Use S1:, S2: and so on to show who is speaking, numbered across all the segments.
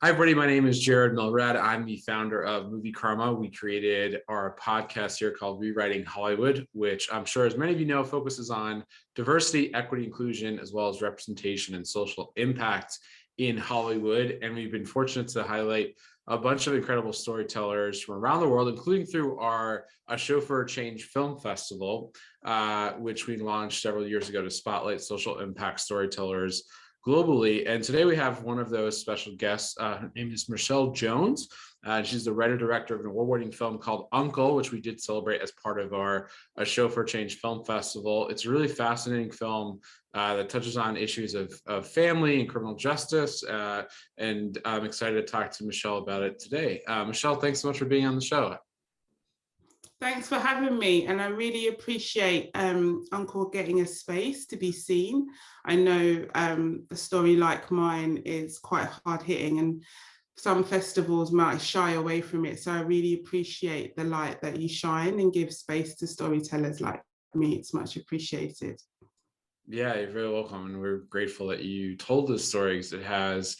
S1: Hi, everybody. My name is Jared Milrad. I'm the founder of Movie Karma. We created our podcast here called Rewriting Hollywood, which I'm sure, as many of you know, focuses on diversity, equity, inclusion, as well as representation and social impact in Hollywood. And we've been fortunate to highlight a bunch of incredible storytellers from around the world, including through our A Show for a Change film festival, which we launched several years ago to spotlight social impact storytellers globally. And today we have one of those special guests. Her name is Michelle Jones. She's the writer-director of an award-winning film called Uncle, which we did celebrate as part of our A Show for Change film festival. It's a really fascinating film that touches on issues of family and criminal justice. And I'm excited to talk to Michelle about it today. Michelle, thanks so much for being on the show.
S2: Thanks for having me, and I really appreciate Uncle getting a space to be seen. I know a story like mine is quite hard hitting, and some festivals might shy away from it. So I really appreciate the light that you shine and give space to storytellers like me. It's much appreciated.
S1: Yeah, you're very welcome. And we're grateful that you told this story because it has,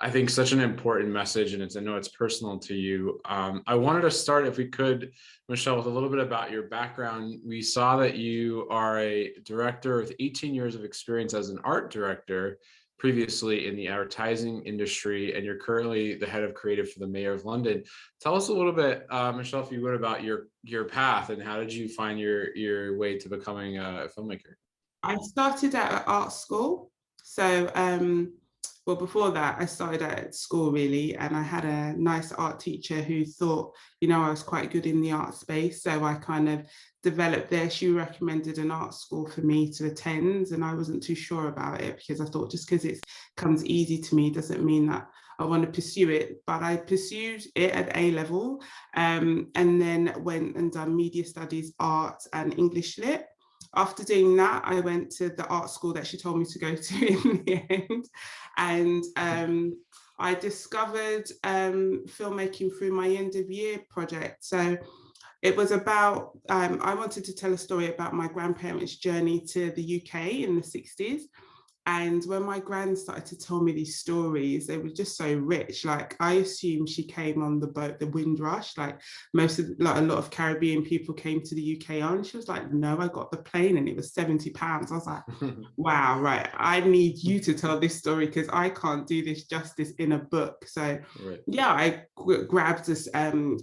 S1: I think, such an important message, and I know it's personal to you. I wanted to start, if we could, Michelle, with a little bit about your background. We saw that you are a director with 18 years of experience as an art director, previously in the advertising industry, and you're currently the head of creative for the Mayor of London. Tell us a little bit, Michelle, if you would, about your path and how did you find your way to becoming a filmmaker?
S2: I started at art school. So, well, before that, I started at school really, and I had a nice art teacher who thought, I was quite good in the art space. So I kind of developed there. She recommended an art school for me to attend, and I wasn't too sure about it because I thought just because it comes easy to me doesn't mean that I want to pursue it. But I pursued it at A level, and then went and done media studies, art, and English lit. After doing that, I went to the art school that she told me to go to in the end. And I discovered filmmaking through my end of year project. So it was about, I wanted to tell a story about my grandparents' journey to the UK in the 60s. And when my gran started to tell me these stories, they were just so rich. Like, I assumed she came on the boat, the Windrush, like a lot of Caribbean people came to the UK on. She was like, no, I got the plane and it was £70. I was like, wow, right. I need you to tell this story because I can't do this justice in a book. So
S1: Right.
S2: yeah, I grabbed this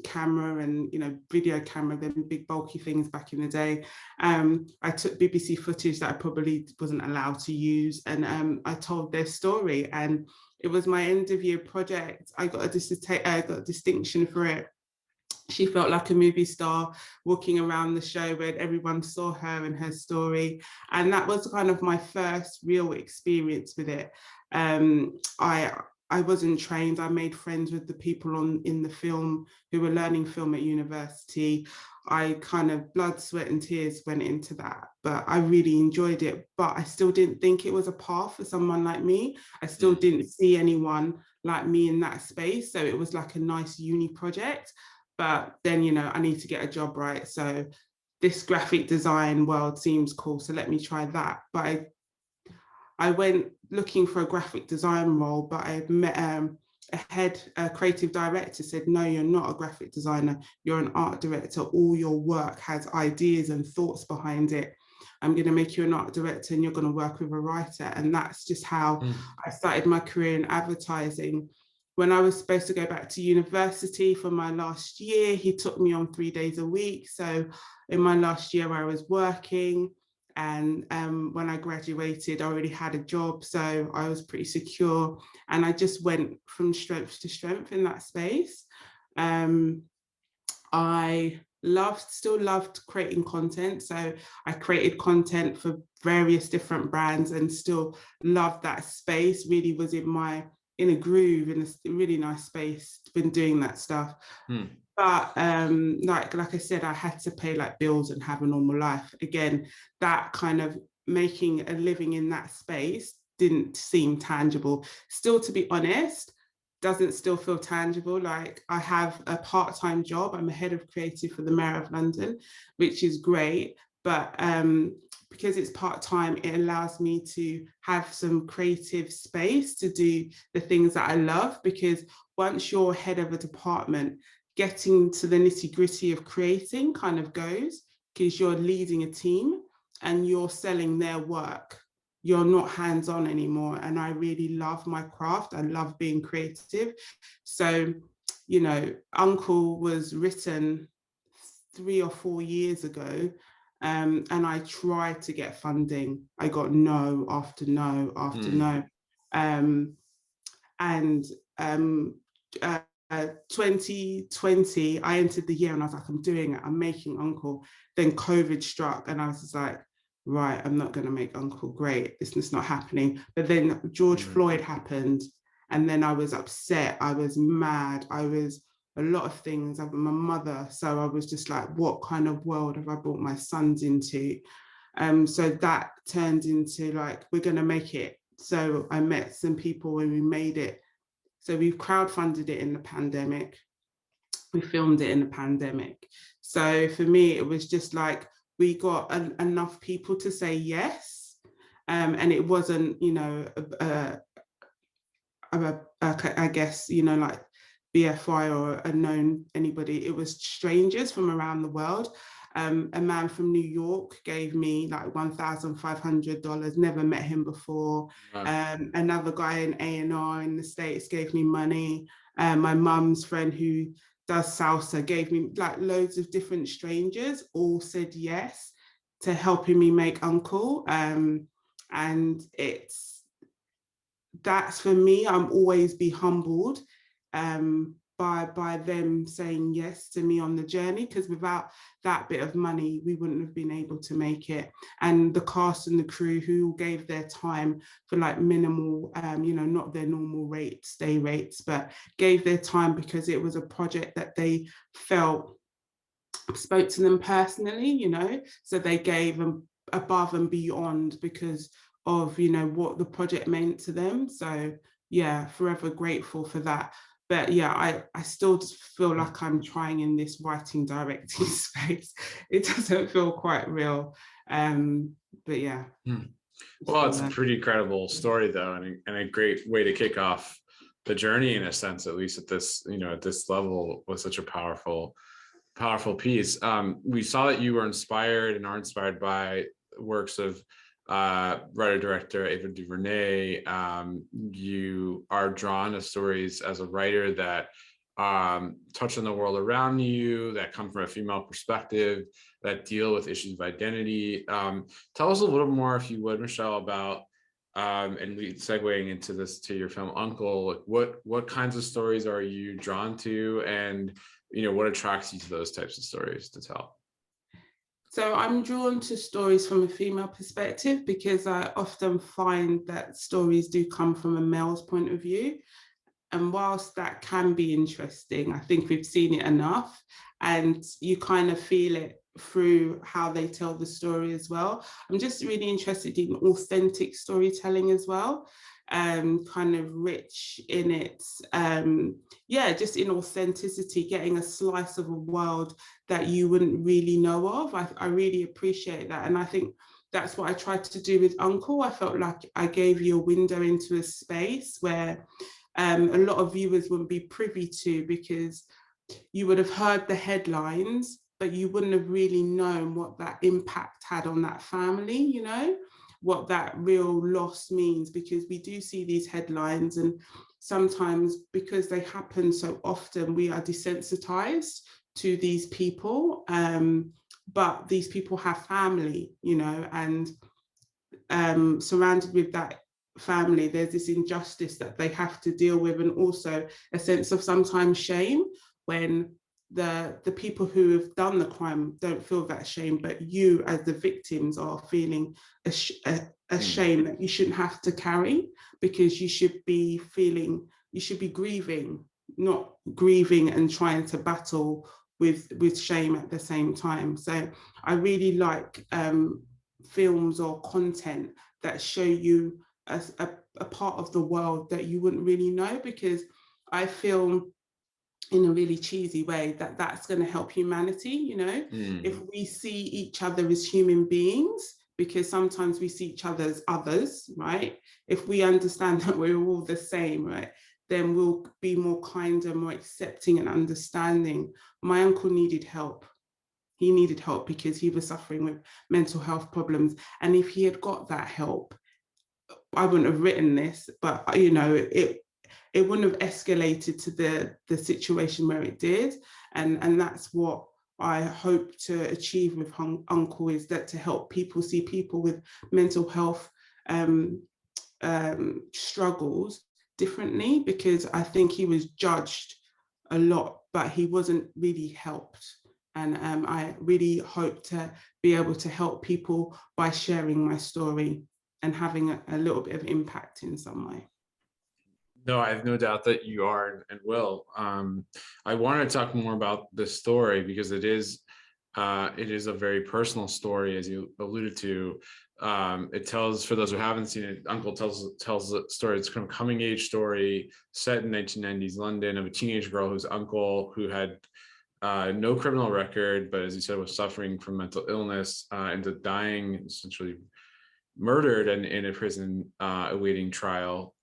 S2: camera and, video camera, them big bulky things back in the day. I took BBC footage that I probably wasn't allowed to use, and I told their story. And it was my end of year project. I got a distinction for it. She felt like a movie star walking around the show where everyone saw her and her story. And that was kind of my first real experience with it. I wasn't trained. I made friends with the people in the film who were learning film at university. I kind of blood, sweat, and tears went into that, but I really enjoyed it. But I still didn't think it was a path for someone like me. I still didn't see anyone like me in that space. So it was like a nice uni project. But then, I need to get a job, right? So this graphic design world seems cool. So let me try that. But I went looking for a graphic design role, but I met a creative director said, no, you're not a graphic designer. You're an art director. All your work has ideas and thoughts behind it. I'm going to make you an art director and you're going to work with a writer. And that's just how I started my career in advertising. When I was supposed to go back to university for my last year, he took me on 3 days a week. So in my last year, I was working. And when I graduated, I already had a job. So I was pretty secure. And I just went from strength to strength in that space. I still loved creating content. So I created content for various different brands and still loved that space, really was in a groove, in a really nice space, been doing that stuff. But like I said, I had to pay like bills and have a normal life. Again, that kind of making a living in that space didn't seem tangible. Still, to be honest, doesn't still feel tangible. Like, I have a part-time job. I'm a head of creative for the Mayor of London, which is great. But because it's part-time, it allows me to have some creative space to do the things that I love, because once you're head of a department, getting to the nitty-gritty of creating kind of goes, because you're leading a team and you're selling their work. You're not hands-on anymore. And I really love my craft. I love being creative. So, you know, Uncle was written 3 or 4 years ago. And I tried to get funding. I got no after no after no. And 2020, I entered the year and I was like, I'm doing it, I'm making Uncle. Then COVID struck and I was just like, right, I'm not going to make Uncle great. It's just not happening. But then George Floyd happened, and then I was upset. I was mad. I was a lot of things. I'm my mother. So I was just like, what kind of world have I brought my sons into? So that turned into like, we're going to make it. So I met some people and we made it. So we've crowdfunded it in the pandemic. We filmed it in the pandemic. So for me, it was just like, we got enough people to say yes. And it wasn't, you know, I guess, you know, like BFI or a known anybody. It was strangers from around the world. A man from New York gave me like $1,500, never met him before. Wow. Another guy in A&R in the States gave me money. My mum's friend who does salsa gave me like loads of different strangers, all said yes to helping me make Uncle. And that's for me, I'm always be humbled by them saying yes to me on the journey, because without that bit of money, we wouldn't have been able to make it. And the cast and the crew who gave their time for like minimal, you know, not their normal rates, day rates, but gave their time because it was a project that they felt spoke to them personally, you know, so they gave them above and beyond because of, you know, what the project meant to them. So yeah, forever grateful for that. But yeah, I still feel like I'm trying in this writing directing space. It doesn't feel quite real. But yeah.
S1: Well, it's a pretty credible story though, and a great way to kick off the journey in a sense, at least at this, you know, at this level, was such a powerful piece. We saw that you were inspired and are inspired by works of writer-director Ava DuVernay. You are drawn to stories as a writer that touch on the world around you, that come from a female perspective, that deal with issues of identity. Tell us a little more, if you would, Michelle, about and we segueing into this to your film Uncle. What kinds of stories are you drawn to, and you know, what attracts you to those types of stories to tell?
S2: So I'm drawn to stories from a female perspective because I often find that stories do come from a male's point of view. And whilst that can be interesting, I think we've seen it enough, and you kind of feel it through how they tell the story as well. I'm just really interested in authentic storytelling as well, kind of rich in it. Yeah, just in authenticity, getting a slice of a world that you wouldn't really know of. I really appreciate that. And I think that's what I tried to do with Uncle. I felt like I gave you a window into a space where a lot of viewers wouldn't be privy to, because you would have heard the headlines, but you wouldn't have really known what that impact had on that family, you know, what that real loss means, because we do see these headlines, and sometimes because they happen so often, we are desensitized to these people. But these people have family, you know, and surrounded with that family, there's this injustice that they have to deal with, and also a sense of sometimes shame when the people who have done the crime don't feel that shame, but you as the victims are feeling a shame that you shouldn't have to carry, because you should be feeling, you should be grieving, not grieving and trying to battle with shame at the same time. So I really like films or content that show you a part of the world that you wouldn't really know, because I feel in a really cheesy way that that's going to help humanity, you know, if we see each other as human beings, because sometimes we see each other as others, right? If we understand that we're all the same, right, then we'll be more kinder, more accepting and understanding. My uncle needed help. He needed help because he was suffering with mental health problems. And if he had got that help, I wouldn't have written this, but you know, it wouldn't have escalated to the situation where it did. And that's what I hope to achieve with Uncle, is that to help people see people with mental health struggles differently, because I think he was judged a lot, but he wasn't really helped. And I really hope to be able to help people by sharing my story and having a little bit of impact in some way.
S1: No, I have no doubt that you are and will. I want to talk more about this story because it is a very personal story, as you alluded to. It tells, for those who haven't seen it, Uncle tells the story. It's kind of a coming age story set in 1990s London of a teenage girl whose uncle, who had no criminal record, but as you said, was suffering from mental illness, ended up dying, essentially murdered and in a prison awaiting trial.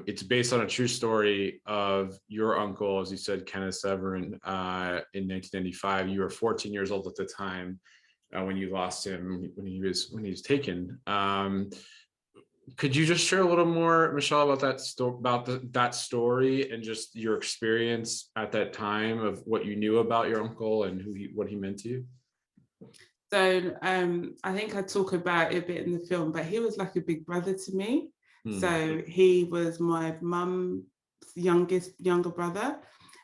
S1: It's based on a true story of your uncle, as you said, Kenneth Severin, in 1995. You were 14 years old at the time when you lost him, when he was taken. Could you just share a little more, Michelle, about that story and just your experience at that time of what you knew about your uncle and what he meant to you?
S2: So I think I talk about it a bit in the film, but he was like a big brother to me. So he was my mum's younger brother,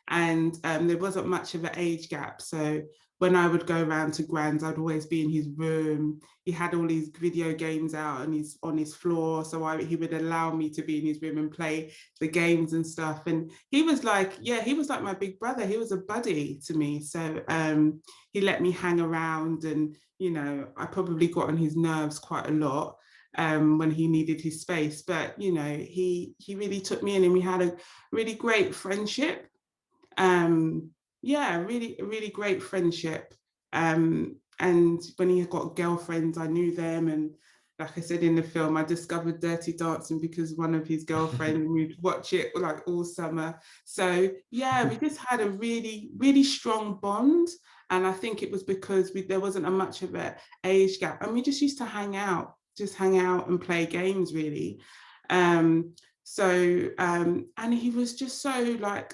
S2: and there wasn't much of an age gap. So when I would go around to Grand's, I'd always be in his room. He had all these video games out on his floor, so he would allow me to be in his room and play the games and stuff. And he was like my big brother. He was a buddy to me. So he let me hang around, and you know, I probably got on his nerves quite a lot when he needed his space. But you know, he really took me in, and we had a really great friendship. Really great friendship. And when he got girlfriends, I knew them. And like I said in the film, I discovered Dirty Dancing because one of his girlfriends, we'd watch it like all summer. So yeah, we just had a really, really strong bond. And I think it was because there wasn't much of an age gap. And we just used to hang out and play games, really. And he was just so like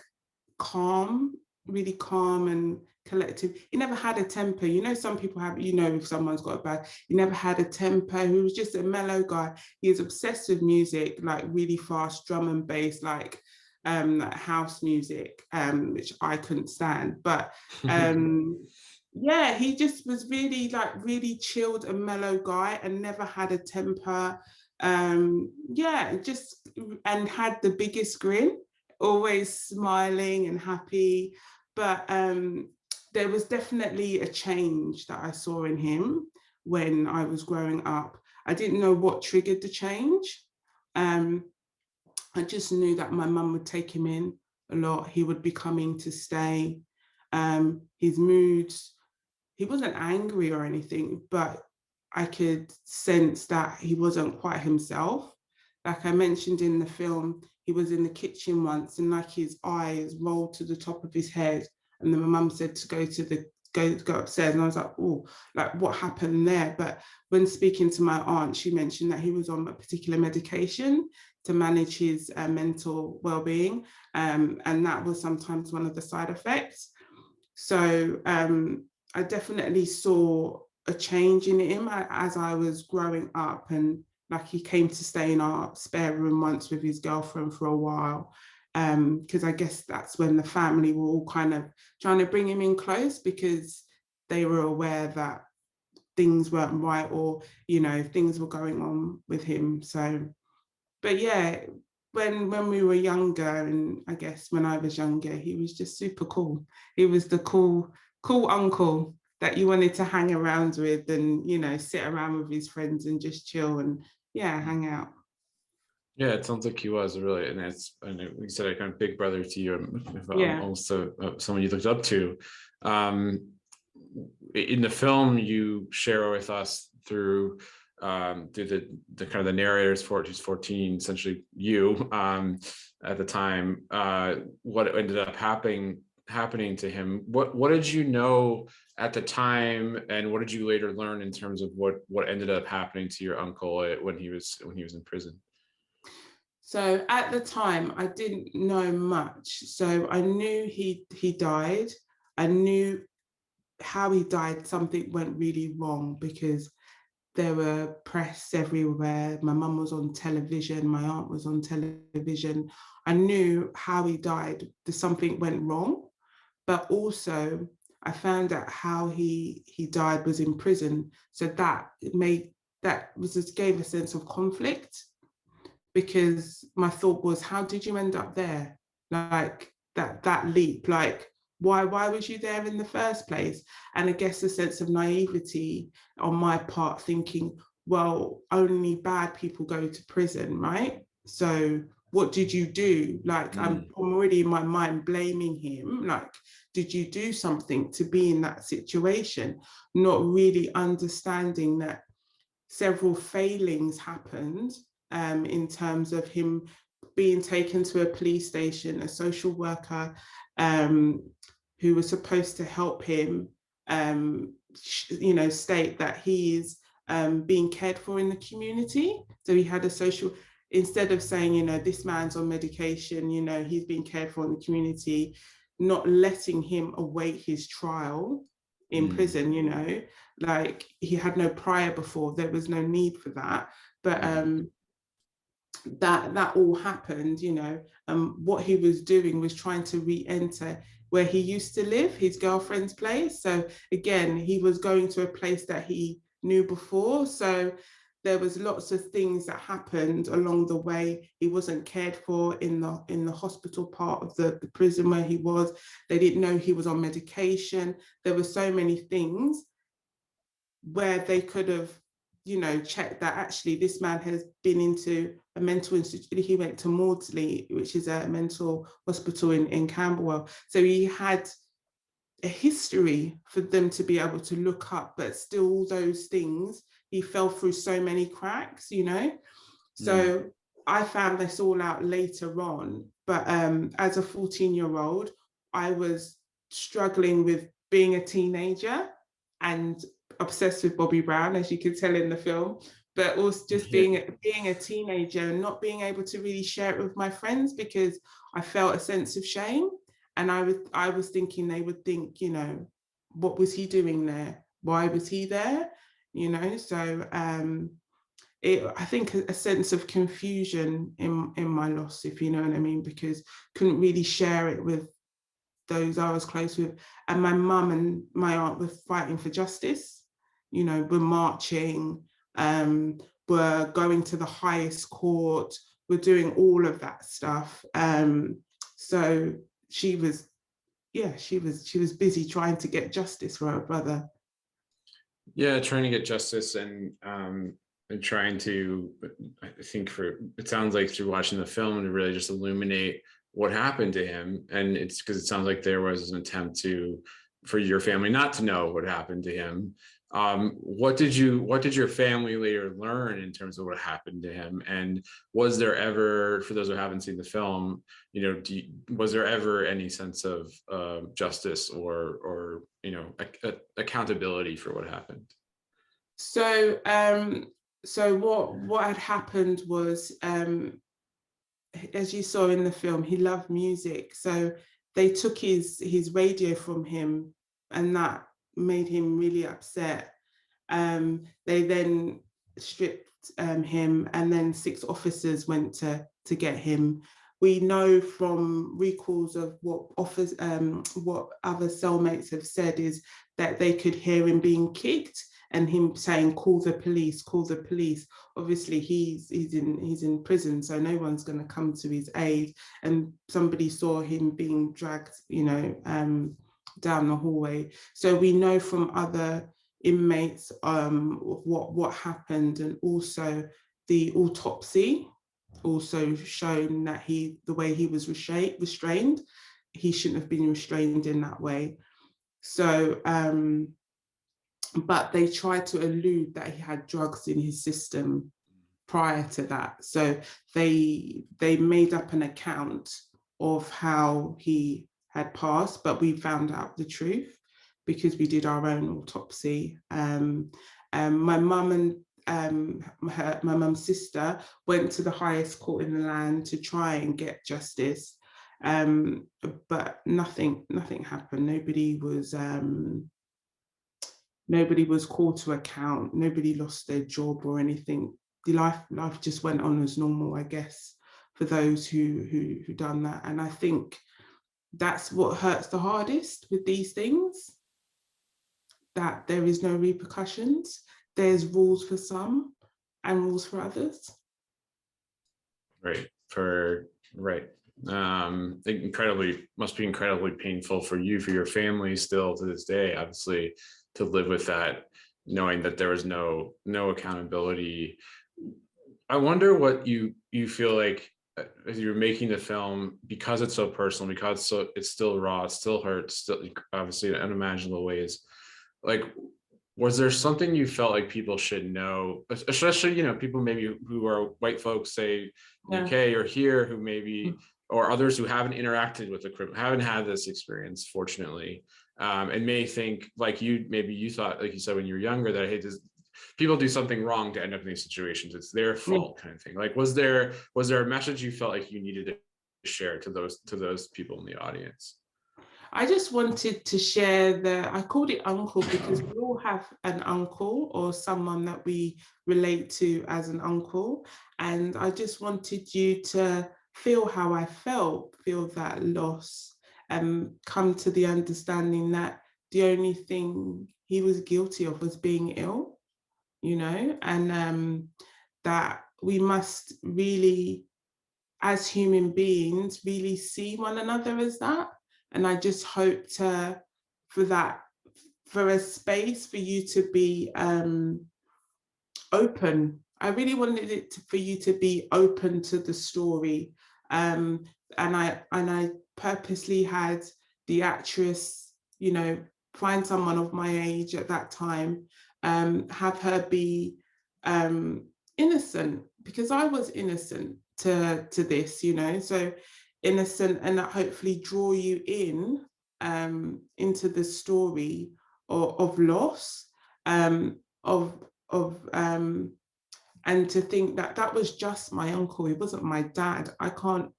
S2: calm, really calm and collective. He never had a temper. You know, some people have, you know, if someone's got a bad, he never had a temper. He was just a mellow guy. He was obsessed with music, like really fast drum and bass, like house music, which I couldn't stand. But yeah, he just was really chilled and mellow guy and never had a temper. And had the biggest grin, always smiling and happy. But there was definitely a change that I saw in him when I was growing up. I didn't know what triggered the change. I just knew that my mum would take him in a lot. He would be coming to stay. His moods, he wasn't angry or anything, but I could sense that he wasn't quite himself. Like I mentioned in the film, he was in the kitchen once and like his eyes rolled to the top of his head. And then my mum said to go upstairs. And I was like, oh, like what happened there? But when speaking to my aunt, she mentioned that he was on a particular medication to manage his mental well-being. And that was sometimes one of the side effects. So I definitely saw a change in him as I was growing up, and like he came to stay in our spare room once with his girlfriend for a while, because I guess that's when the family were all kind of trying to bring him in close because they were aware that things weren't right, or you know, things were going on with him. So, but yeah, when we were younger, and I guess when I was younger, he was just super cool. He was the cool uncle that you wanted to hang around with, and you know, sit around with his friends and just chill and hang out.
S1: Yeah, it sounds like he was really, and you said a kind of big brother to you, almost someone you looked up to. In the film, you share with us through through the kind of the narrator's who's 14, essentially you, at the time, what ended up happening to him. What did you know at the time, and what did you later learn in terms of what ended up happening to your uncle when he was in prison?
S2: So at the time, I didn't know much. So I knew he died. I knew how he died. Something went really wrong because there were press everywhere. My mum was on television. My aunt was on television. I knew how he died. Something went wrong. But also, I found out how he died was in prison. So just gave a sense of conflict, because my thought was, how did you end up there? Like that leap, like why was you there in the first place? And I guess a sense of naivety on my part, thinking, well, only bad people go to prison, right? So what did you do? Like, I'm already in my mind blaming him. Like, did you do something to be in that situation? Not really understanding that several failings happened, in terms of him being taken to a police station, a social worker who was supposed to help him, state that he is being cared for in the community. So he had a social, instead of saying, this man's on medication, he's being cared for in the community, not letting him await his trial in prison, like he had no prior before, there was no need for that. But that all happened, what he was doing was trying to re-enter where he used to live, his girlfriend's place. So again, he was going to a place that he knew before. So there was lots of things that happened along the way. He wasn't cared for in the hospital part of the prison where he was. They didn't know he was on medication. There were so many things where they could have, checked that actually this man has been into a mental institute. He went to Maudsley, which is a mental hospital in Camberwell. So he had a history for them to be able to look up, but still those things, he fell through so many cracks, So I found this all out later on. But as a 14-year-old, I was struggling with being a teenager and obsessed with Bobby Brown, as you can tell in the film, but also just being a teenager and not being able to really share it with my friends because I felt a sense of shame. And I was thinking they would think, what was he doing there? Why was he there? So I think a sense of confusion in my loss, if you know what I mean, because couldn't really share it with those I was close with. And my mum and my aunt were fighting for justice, we're marching, we're going to the highest court, we're doing all of that stuff. So she was busy trying to get justice for her brother.
S1: Yeah, trying to get justice and trying to, I think it sounds like through watching the film to really just illuminate what happened to him. And it's because it sounds like there was an attempt for your family not to know what happened to him. What did your family later learn in terms of what happened to him? And was there ever, for those who haven't seen the film, was there ever any sense of justice or accountability for what happened?
S2: So what had happened was, as you saw in the film, he loved music. So they took his radio from him, and that made him really upset. They then stripped him, and then 6 officers went to get him. We know from recalls of what other cellmates have said is that they could hear him being kicked and him saying, "Call the police, call the police." Obviously, he's in prison, so no one's going to come to his aid. And somebody saw him being dragged, down the hallway. So we know from other inmates what happened, and also the autopsy also shown that the way he was restrained, he shouldn't have been restrained in that way. So but they tried to allude that he had drugs in his system prior to that. So they made up an account of how he had passed, but we found out the truth because we did our own autopsy. My mum and my mum's sister went to the highest court in the land to try and get justice, but nothing happened. Nobody was called to account. Nobody lost their job or anything. The life just went on as normal, I guess, for those who done that. And I think that's what hurts the hardest with these things, that there is no repercussions. There's rules for some and rules for others.
S1: Right. Must be incredibly painful for you, for your family still to this day, obviously, to live with that, knowing that there was no accountability. I wonder what you feel like as you're making the film, because it's so personal, because it's still raw, it still hurts, still obviously in unimaginable ways. Like, was there something you felt like people should know, especially, people maybe who are white folks, say UK or here, who maybe, or others who haven't interacted with the criminal, haven't had this experience, fortunately, and may think like maybe you thought, like you said when you were younger, that, hey, people do something wrong to end up in these situations, it's their fault, kind of thing. Like, was there a message you felt like you needed to share to those people in the audience?
S2: I just wanted to share I called it uncle because we all have an uncle or someone that we relate to as an uncle. And I just wanted you to feel how I felt, feel that loss, and come to the understanding that the only thing he was guilty of was being ill, and that we must really, as human beings, really see one another as that. And I just hope for a space for you to be open. I really wanted for you to be open to the story. And I purposely had the actress, find someone of my age at that time, have her be innocent, because I was innocent to this, so innocent, and that hopefully draw you into the story of loss, and to think that was just my uncle, it wasn't my dad. I can't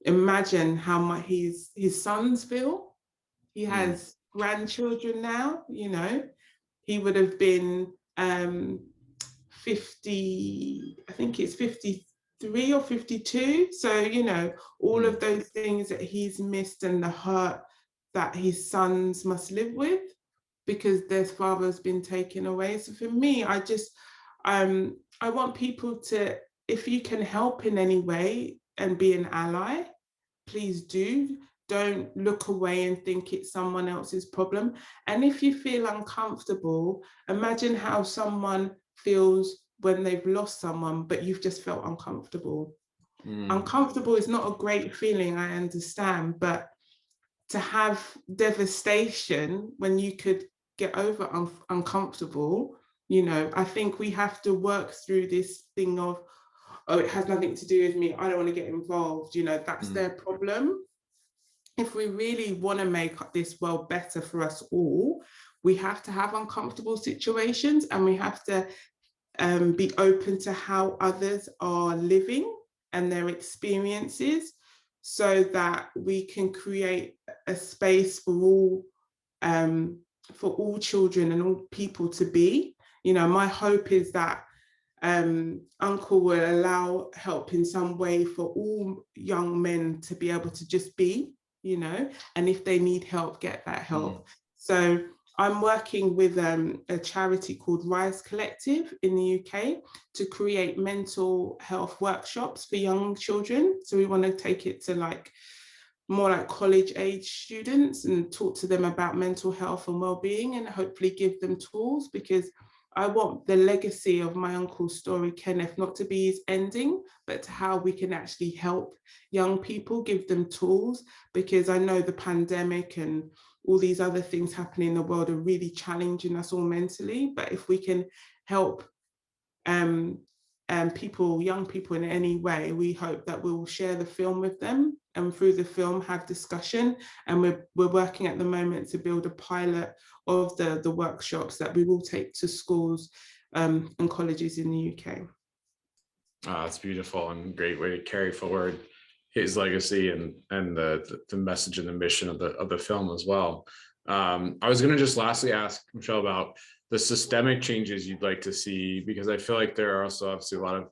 S2: imagine how his sons feel. He has grandchildren now, he would have been 50, I think it's 53 or 52. So, all of those things that he's missed and the hurt that his sons must live with because their father's been taken away. So for me, I want people to, if you can help in any way and be an ally, please do. Don't look away and think it's someone else's problem. And if you feel uncomfortable, imagine how someone feels when they've lost someone, but you've just felt uncomfortable. Uncomfortable is not a great feeling, I understand, but to have devastation when you could get over uncomfortable, I think we have to work through this thing of, oh, it has nothing to do with me, I don't want to get involved, that's their problem. If we really want to make this world better for us all, we have to have uncomfortable situations, and we have to be open to how others are living and their experiences, so that we can create a space for all children and all people to be. My hope is that Uncle will allow help in some way for all young men to be able to just be, and if they need help, get that help. So I'm working with a charity called Rise Collective in the UK to create mental health workshops for young children. So we want to take it to more like college age students and talk to them about mental health and well-being, and hopefully give them tools, because I want the legacy of my uncle's story, Kenneth, not to be his ending, but to how we can actually help young people, give them tools, because I know the pandemic and all these other things happening in the world are really challenging us all mentally. But if we can help people, young people in any way, we hope that we'll share the film with them and through the film have discussion. And we're working at the moment to build a pilot of the workshops that we will take to schools and colleges in the UK.
S1: That's beautiful and great way to carry forward his legacy and the message and the mission of the film as well. I was going to just lastly ask Michelle about the systemic changes you'd like to see, because I feel like there are also obviously a lot of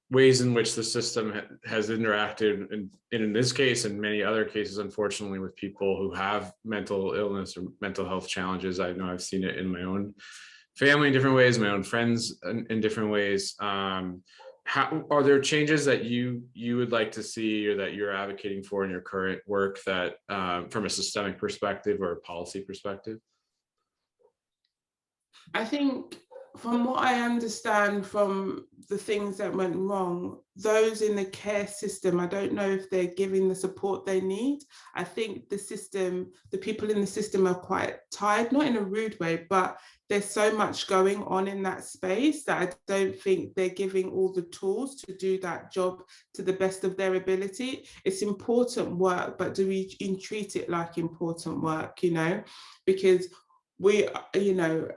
S1: ways in which the system has interacted in this case and many other cases, unfortunately, with people who have mental illness or mental health challenges. I know I've seen it in my own family in different ways, my own friends in different ways. How are there changes that you would like to see or that you're advocating for in your current work that from a systemic perspective or a policy perspective?
S2: I think from what I understand from the things that went wrong, those in the care system, I don't know if they're giving the support they need. I think the system, the people in the system are quite tired, not in a rude way, but there's so much going on in that space that I don't think they're giving all the tools to do that job to the best of their ability. It's important work, but do we treat it like important work, you know? Because we, you know,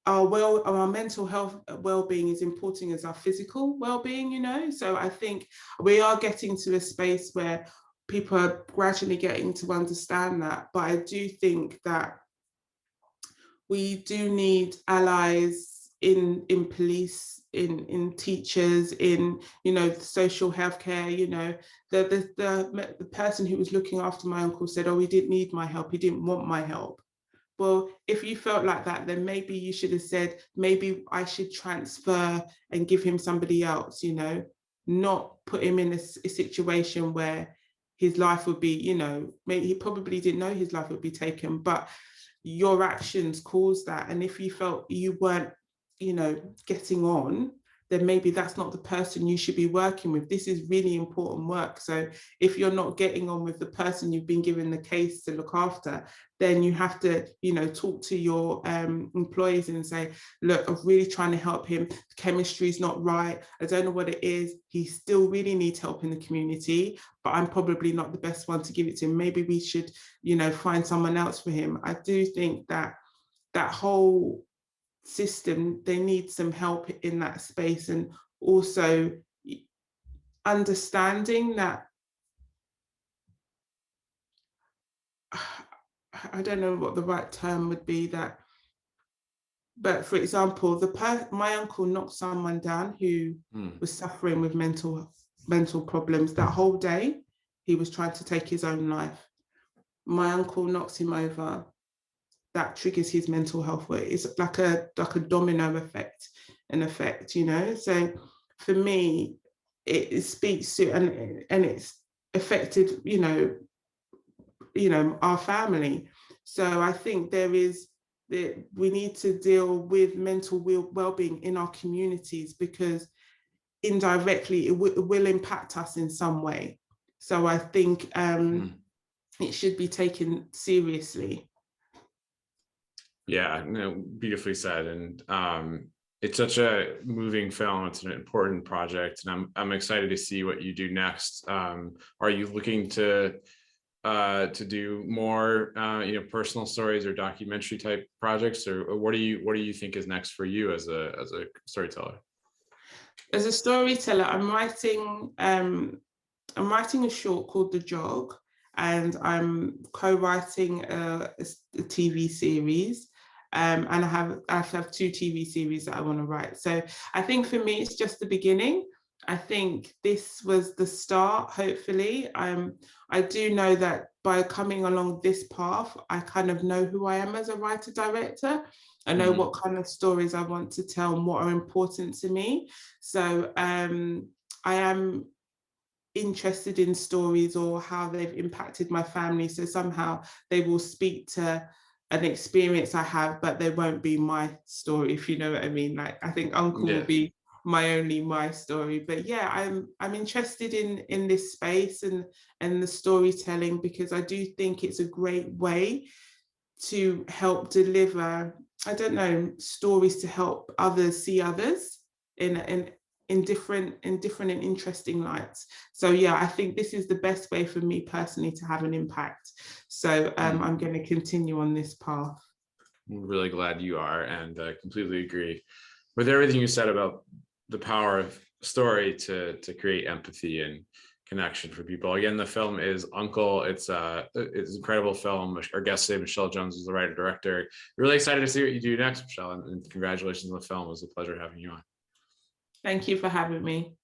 S2: our mental health well-being is important as our physical well-being, you know. So I think we are getting to a space where people are gradually getting to understand that. But I do think that we do need allies in police, in teachers, in, you know, social healthcare. You know, the person who was looking after my uncle said, oh, he didn't need my help, he didn't want my help. Well, if you felt like that, then maybe you should have said, maybe I should transfer and give him somebody else, you know, not put him in a situation where his life would be, you know, maybe he probably didn't know his life would be taken, but your actions caused that. And if you felt you weren't, you know, getting on, then maybe that's not the person you should be working with. This is really important work. So if you're not getting on with the person you've been given the case to look after, then you have to, you know, talk to your employees and say, look, I'm really trying to help him. The chemistry is not right. I don't know what it is. He still really needs help in the community, but I'm probably not the best one to give it to him. Maybe we should, you know, find someone else for him. I do think that that whole system, they need some help in that space, and also understanding that I don't know what the right term would be, that, but for example, my uncle knocked someone down who was suffering with mental problems. That whole day he was trying to take his own life. My uncle knocks him over, that triggers his mental health work. It's like a domino effect, you know. So for me, it speaks to, and it's affected, you know, our family. So I think that we need to deal with mental well-being in our communities, because indirectly it will impact us in some way. So I think it should be taken seriously.
S1: Yeah, no, beautifully said. And it's such a moving film. It's an important project, and I'm excited to see what you do next. Are you looking to do more, you know, personal stories or documentary type projects, or what do you think is next for you as a storyteller?
S2: As a storyteller, I'm writing a short called The Jog, and I'm co-writing a TV series. And I have 2 TV series that I want to write. So I think for me, it's just the beginning. I think this was the start, hopefully. I do know that by coming along this path, I kind of know who I am as a writer-director. I know what kind of stories I want to tell and what are important to me. So I am interested in stories or how they've impacted my family. So somehow they will speak to an experience I have, but they won't be my story, if you know what I mean. Like, I think Uncle will
S1: Yeah.
S2: be my story. But yeah, I'm interested in this space and the storytelling, because I do think it's a great way to help deliver, I don't know, stories to help others see others in different and interesting lights. So yeah, I think this is the best way for me personally to have an impact. So I'm going to continue on this path.
S1: I'm really glad you are, and completely agree with everything you said about the power of story to create empathy and connection for people. Again, the film is Uncle. It's an incredible film. Our guest today, Michelle Jones, is the writer director. Really excited to see what you do next, Michelle, and congratulations on the film. It was a pleasure having you on.
S2: Thank you for having me.